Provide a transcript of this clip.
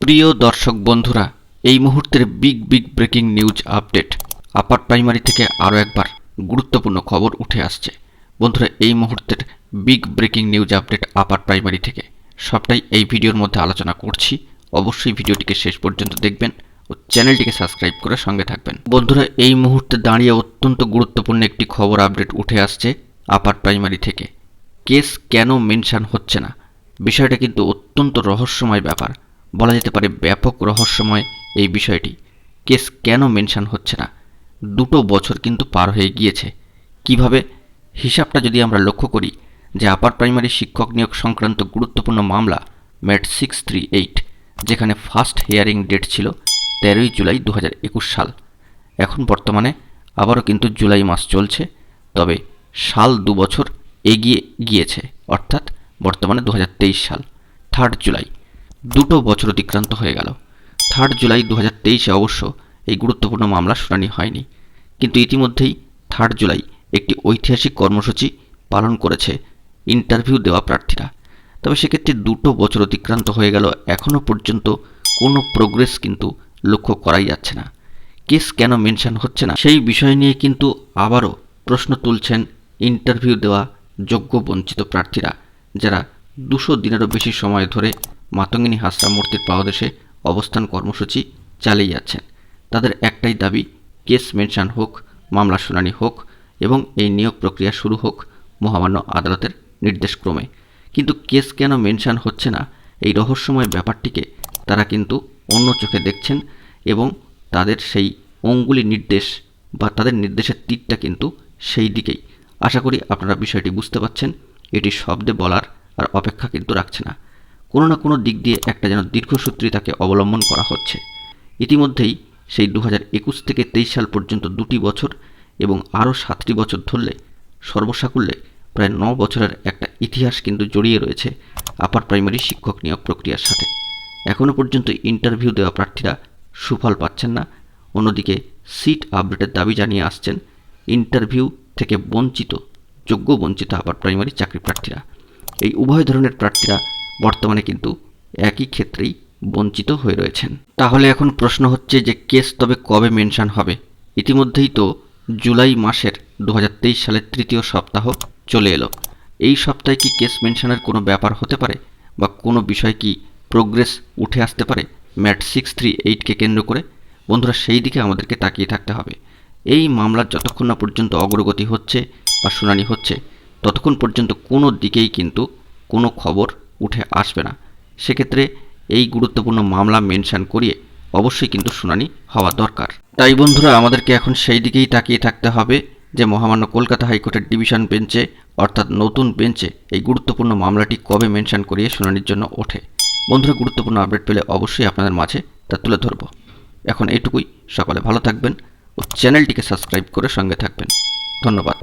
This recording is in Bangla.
প্রিয় দর্শক বন্ধুরা, এই মুহূর্তের big breaking news update. Upper primary থেকে আরও একবার গুরুত্বপূর্ণ খবর উঠে আসছে। বন্ধুরা, এই মুহূর্তের big breaking news update upper primary থেকে সবটাই এই ভিডিওর মধ্যে আলোচনা করছি। অবশ্যই ভিডিওটিকে শেষ পর্যন্ত দেখবেন ও চ্যানেলটিকে সাবস্ক্রাইব করে সঙ্গে থাকবেন। বন্ধুরা, এই মুহূর্তে দাঁড়িয়ে অত্যন্ত গুরুত্বপূর্ণ একটি খবর আপডেট উঠে আসছে আপার প্রাইমারি থেকে। কেস কেন মেনশন হচ্ছে না, বিষয়টা কিন্তু অত্যন্ত রহস্যময় ব্যাপার, বলা যেতে পারে ব্যাপক রহস্যময় এই বিষয়টি। কেস কেন মেনশন হচ্ছে না, 2 বছর কিন্তু পার হয়ে গিয়েছে। কিভাবে, হিসাবটা যদি আমরা লক্ষ্য করি যে আপার প্রাইমারি শিক্ষক নিয়োগ সংক্রান্ত গুরুত্বপূর্ণ মামলা ম্যাট 638, যেখানে ফার্স্ট হিয়ারিং ডেট ছিল 13 জুলাই 2021 সাল। এখন বর্তমানে আবারও কিন্তু জুলাই মাস চলছে, তবে সাল 2 বছর এগিয়ে গিয়েছে, অর্থাৎ বর্তমানে 2023 সাল 3 জুলাই। 2 বছর অতিক্রান্ত হয়ে গেল। 3 জুলাই 2023-এ অবশ্য এই গুরুত্বপূর্ণ মামলা শুনানি হয়নি, কিন্তু ইতিমধ্যেই 3 জুলাই একটি ঐতিহাসিক কর্মসূচি পালন করেছে ইন্টারভিউ দেওয়া প্রার্থীরা। তবে সেক্ষেত্রে 2 বছর অতিক্রান্ত হয়ে গেল, এখনও পর্যন্ত কোনো প্রোগ্রেস কিন্তু লক্ষ্য করাই যাচ্ছে না। কেস কেন মেনশন হচ্ছে না, সেই বিষয় নিয়ে কিন্তু আবারও প্রশ্ন তুলছেন ইন্টারভিউ দেওয়া যোগ্য বঞ্চিত প্রার্থীরা, যারা 200 দিনেরও বেশি সময় ধরে মাতঙ্গিনী হাজরা মূর্তির পাদদেশে অবস্থান কর্মসূচি চালিয়ে যাচ্ছেন। তাদের একটাই দাবি, কেস মেনশন হোক, মামলা শুনানি হোক এবং এই নিয়োগ প্রক্রিয়া শুরু হোক মহামান্য আদালতের নির্দেশক্রমে। কিন্তু কেস কেন মেনশন হচ্ছে না, এই রহস্যময় ব্যাপারটিকে তারা কিন্তু অন্য চোখে দেখছেন এবং তাদের সেই অঙ্গুলি নির্দেশ বা তাদের নির্দেশের তীরটা কিন্তু সেই দিকেই। আশা করি আপনারা বিষয়টি বুঝতে পারছেন। এটি শব্দে বলার আর অপেক্ষা কিন্তু রাখছে না। কোনো না কোনো দিক দিয়ে একটা যেন দীর্ঘসূত্রিতাকে অবলম্বন করা হচ্ছে। ইতিমধ্যেই সেই 2021 থেকে 23 সাল পর্যন্ত 2 বছর এবং আরও 7টি বছর ধরলে সর্বসাকুল্যে প্রায় 9 বছরের একটা ইতিহাস কিন্তু জড়িয়ে রয়েছে আপার প্রাইমারি শিক্ষক নিয়োগ প্রক্রিয়ার সাথে। এখনও পর্যন্ত ইন্টারভিউ দেওয়া প্রার্থীরা সুফল পাচ্ছেন না। অন্যদিকে সিট আপডেটের দাবি জানিয়ে আসছেন ইন্টারভিউ থেকে যোগ্য বঞ্চিত আপার প্রাইমারি চাকরি প্রার্থীরা। এই উভয় ধরনের প্রার্থীরা বর্তমানে কিন্তু একই ক্ষেত্রেই বঞ্চিত হয়ে রয়েছেন। তাহলে এখন প্রশ্ন হচ্ছে যে কেস তবে কবে মেনশন হবে? ইতিমধ্যেই তো জুলাই মাসের 2023 সালের 3য় সপ্তাহ চলে এলো। এই সপ্তাহে কি কেস মেনশনের কোনো ব্যাপার হতে পারে বা কোনো বিষয় কি প্রোগ্রেস উঠে আসতে পারে ম্যাট 638-কে কেন্দ্র করে? বন্ধুরা, সেই দিকে আমাদেরকে তাকিয়ে থাকতে হবে। এই মামলার যতক্ষণ না পর্যন্ত অগ্রগতি হচ্ছে বা শুনানি হচ্ছে, ততক্ষণ পর্যন্ত কোনো দিকেই কিন্তু কোনো খবর উঠে আসবে না। সেক্ষেত্রে এই গুরুত্বপূর্ণ মামলা মেনশন করিয়ে অবশ্যই কিন্তু শুনানি হওয়া দরকার। তাই বন্ধুরা, আমাদেরকে এখন সেই দিকেই তাকিয়ে থাকতে হবে যে মহামান্য কলকাতা হাইকোর্টের ডিভিশন বেঞ্চে, অর্থাৎ নতুন বেঞ্চে এই গুরুত্বপূর্ণ মামলাটি কবে মেনশন করিয়ে শুনানির জন্য ওঠে। বন্ধুরা, গুরুত্বপূর্ণ আপডেট পেলে অবশ্যই আপনাদের মাঝে তা তুলে ধরব। এখন এইটুকুই। সকলে ভালো থাকবেন ও চ্যানেলটিকে সাবস্ক্রাইব করে সঙ্গে থাকবেন। ধন্যবাদ।